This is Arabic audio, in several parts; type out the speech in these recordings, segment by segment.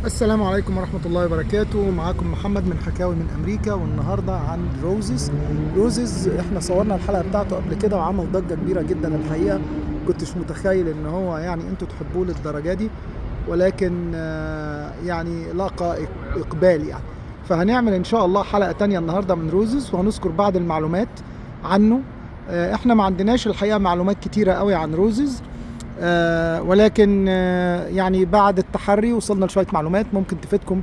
السلام عليكم ورحمة الله وبركاته. معاكم محمد من حكاوي من أمريكا، والنهاردة عند روزز. احنا صورنا الحلقة بتاعته قبل كده وعمل ضجة كبيرة جدا الحقيقة. كنتش متخيل ان هو يعني انتوا تحبوه للدرجة دي، ولكن يعني لاقى إقبال يعني. فهنعمل ان شاء الله حلقة تانية النهاردة من روزز، وهنذكر بعض المعلومات عنه. احنا ما عندناش الحقيقة معلومات كتيرة قوي عن روزز، ولكن يعني بعد التحري وصلنا لشوية معلومات ممكن تفيدكم،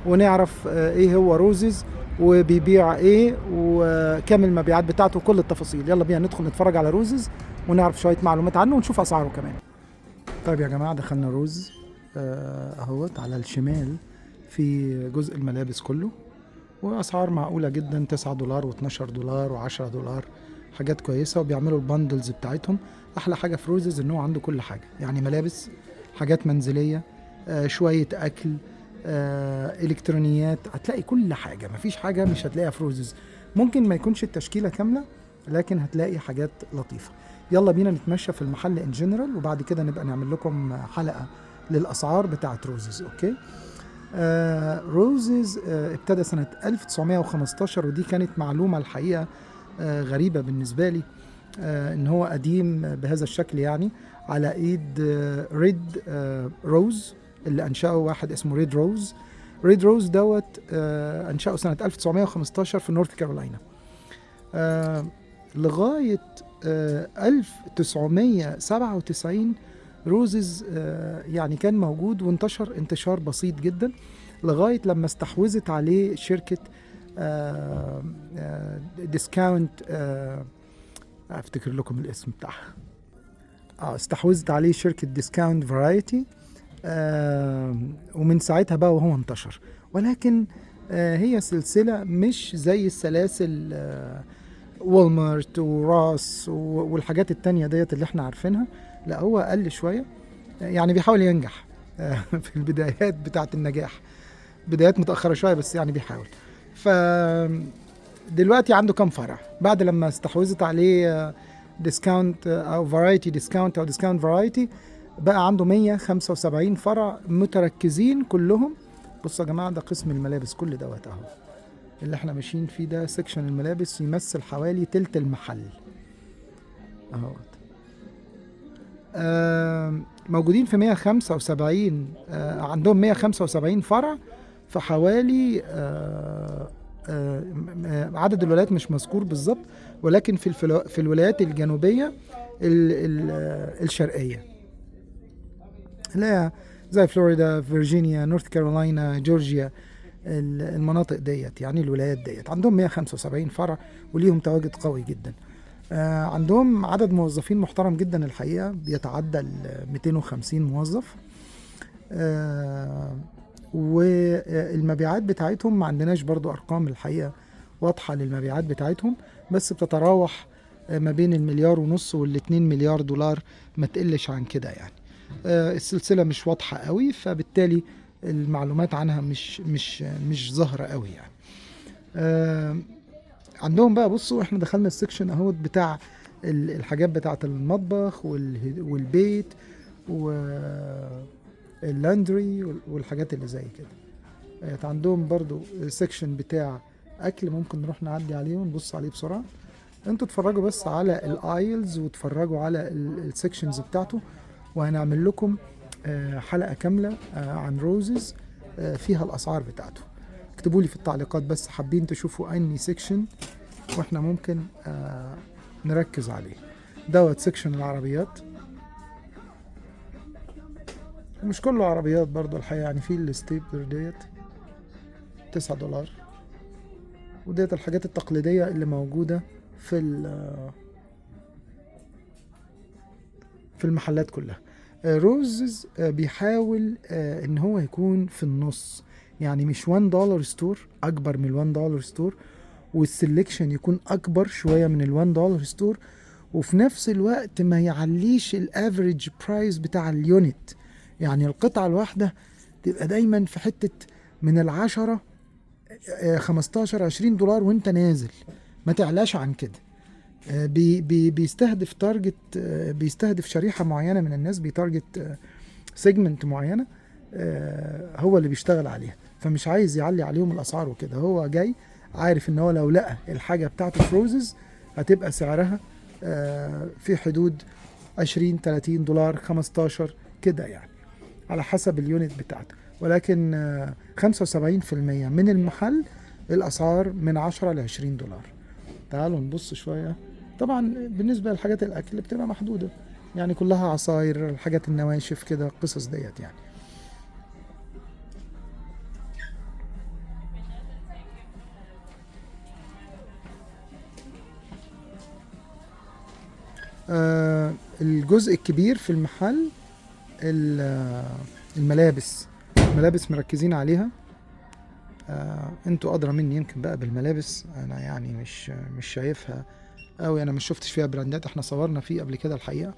ونعرف ايه هو روزز وبيبيع ايه وكم المبيعات بتاعته وكل التفاصيل. يلا بينا ندخل نتفرج على روزز ونعرف شوية معلومات عنه ونشوف اسعاره كمان. طيب يا جماعة، دخلنا روز اهوت على الشمال في جزء الملابس كله، واسعار معقولة جدا، $9 و$12 و$10، حاجات كويسة. وبيعملوا الباندلز بتاعتهم. احلى حاجة في روزز ان هو عنده كل حاجة، يعني ملابس، حاجات منزلية، شوية اكل، الكترونيات، هتلاقي كل حاجة، مفيش حاجة مش هتلاقيها في روزز. ممكن ما يكونش التشكيلة كاملة، لكن هتلاقي حاجات لطيفة. يلا بينا نتمشى في المحل ان جنرال، وبعد كده نبقى نعمل لكم حلقة للاسعار بتاعت روزز. اوكي. روزز ابتدى سنة 1915، ودي كانت معلومة الحقيقة غريبة بالنسبة لي، ان هو قديم بهذا الشكل، يعني على ايد ريد روز اللي انشأه واحد اسمه ريد روز دوت. انشأه سنة 1915 في نورث كارولاينا. لغاية 1997 روزز يعني كان موجود وانتشر انتشار بسيط جدا، لغاية لما استحوذت عليه شركة ديسكاونت. افتكر لكم الاسم بتاعها. استحوذت عليه شركة ديسكاونت فرايتي، ومن ساعتها بقى وهو انتشر. ولكن هي سلسلة مش زي السلاسل والمارت وراس والحاجات التانية ديت اللي احنا عارفينها. لا، هو أقل شوية، يعني بيحاول ينجح في البدايات بتاعة النجاح، بدايات متأخرة شوية بس يعني بيحاول. دلوقتي عنده كام فرع بعد لما استحوذت عليه ديسكاونت او فرايتي ديسكاونت او ديسكاونت فرايتي؟ بقى عنده 175 فرع متركزين كلهم. بصوا يا جماعه، ده قسم الملابس كل دوت اهو اللي احنا ماشيين فيه، ده سيكشن الملابس يمثل حوالي تلت المحل اهو. موجودين في 175، عندهم 175 فرع في حوالي عدد الولايات مش مذكور بالظبط، ولكن في الولايات الجنوبية الشرقية، لا زي فلوريدا، فيرجينيا، نورث كارولاينا، جورجيا، المناطق ديت، يعني الولايات ديت عندهم 175 فرع وليهم تواجد قوي جدا. عندهم عدد موظفين محترم جدا الحقيقة، بيتعدى 250 موظف. والمبيعات بتاعتهم ما عندناش برضو أرقام الحقيقة واضحة للمبيعات بتاعتهم، بس بتتراوح ما بين $1.5 وال$2 مليار، ما تقلش عن كده يعني. السلسلة مش واضحة قوي، فبالتالي المعلومات عنها مش ظاهرة قوي يعني. عندهم بقى، بصوا احنا دخلنا السكشن اهوت بتاع الحاجات بتاعة المطبخ والبيت واللاندري والحاجات اللي زي كده. عندهم برضو سكشن بتاع اكل، ممكن نروح نعدي عليه ونبص عليه بسرعة. انتوا اتفرجوا بس على الايلز واتفرجوا على السكشنز بتاعته، وهنعمل لكم حلقة كاملة عن روزز فيها الاسعار بتاعته. اكتبوا لي في التعليقات بس حابين تشوفوا اني سيكشن واحنا ممكن نركز عليه. دوت سيكشن العربيات، ومش كله عربيات برضو الحقيقة، يعني في الستيبلر ديت $9، وديت الحاجات التقليدية اللي موجودة في المحلات كلها. روزز بيحاول ان هو يكون في النص، يعني مش $1 ستور اكبر من $1 ستور، والسلكشن يكون اكبر شوية من $1 ستور، وفي نفس الوقت ما يعليش الافريج برايس بتاع اليونت، يعني القطعة الواحدة تبقى دايما في حتة من 10 15 $20 وانت نازل، ما تعلاش عن كده. بيستهدف تارجت، بيستهدف شريحة معينة من الناس، بيتارجت سيجمنت معينة. هو اللي بيشتغل عليها، فمش عايز يعلي عليهم الاسعار وكده. هو جاي عارف ان هو لو لقى الحاجه بتاعته في روزز هتبقى سعرها في حدود 20 30 دولار 15 كده يعني، على حسب اليونت بتاعته. ولكن 75% من المحل الاسعار من 10 ل 20 دولار. تعالوا نبص شويه. طبعا بالنسبه لحاجات الاكل بتبقى محدوده، يعني كلها عصاير، الحاجات النواشف كده، القصص ديت يعني. الجزء الكبير في المحل الملابس. الملابس مركزين عليها. انتوا ادرى مني يمكن بقى بالملابس، انا يعني مش شايفها قوي، انا مش شفتش فيها براندات. احنا صورنا فيه قبل كده الحقيقه،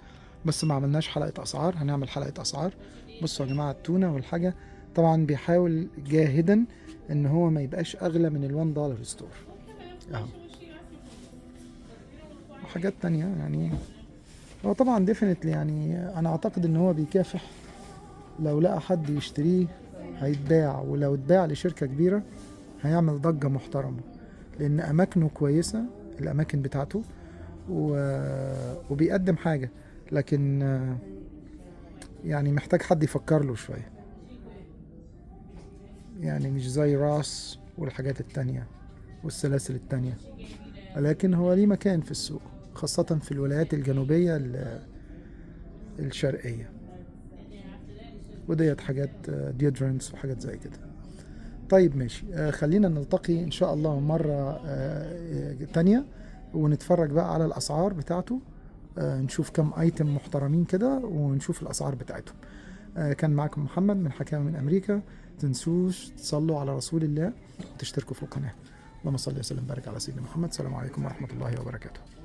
بس ما عملناش حلقه اسعار. هنعمل حلقه اسعار. بصوا يا جماعه التونه والحاجه، طبعا بيحاول جاهدا ان هو ما يبقاش اغلى من ال1 دولار ستور اهو. وحاجات تانية يعني. هو طبعا ديفينتلي يعني انا اعتقد ان هو بيكافح، لو لقى حد يشتريه هيتباع، ولو اتباع لشركة كبيرة هيعمل ضجة محترمة، لان اماكنه كويسة، الاماكن بتاعته وبيقدم حاجة. لكن يعني محتاج حد يفكر له شوية، يعني مش زي راس والحاجات التانية والسلاسل التانية. لكن هو ليه مكان في السوق، خاصة في الولايات الجنوبية الشرقية. وديت حاجات ديودرنتس وحاجات زي كده. طيب ماشي، خلينا نلتقي ان شاء الله مرة تانية ونتفرج بقى على الاسعار بتاعته. نشوف كم ايتم محترمين كده ونشوف الاسعار بتاعتهم. كان معكم محمد من حكاوي من امريكا. تنسوش تصلوا على رسول الله وتشتركوا في القناة. اللهم صل وسلم وبارك على سيدنا محمد. السلام عليكم ورحمة الله وبركاته.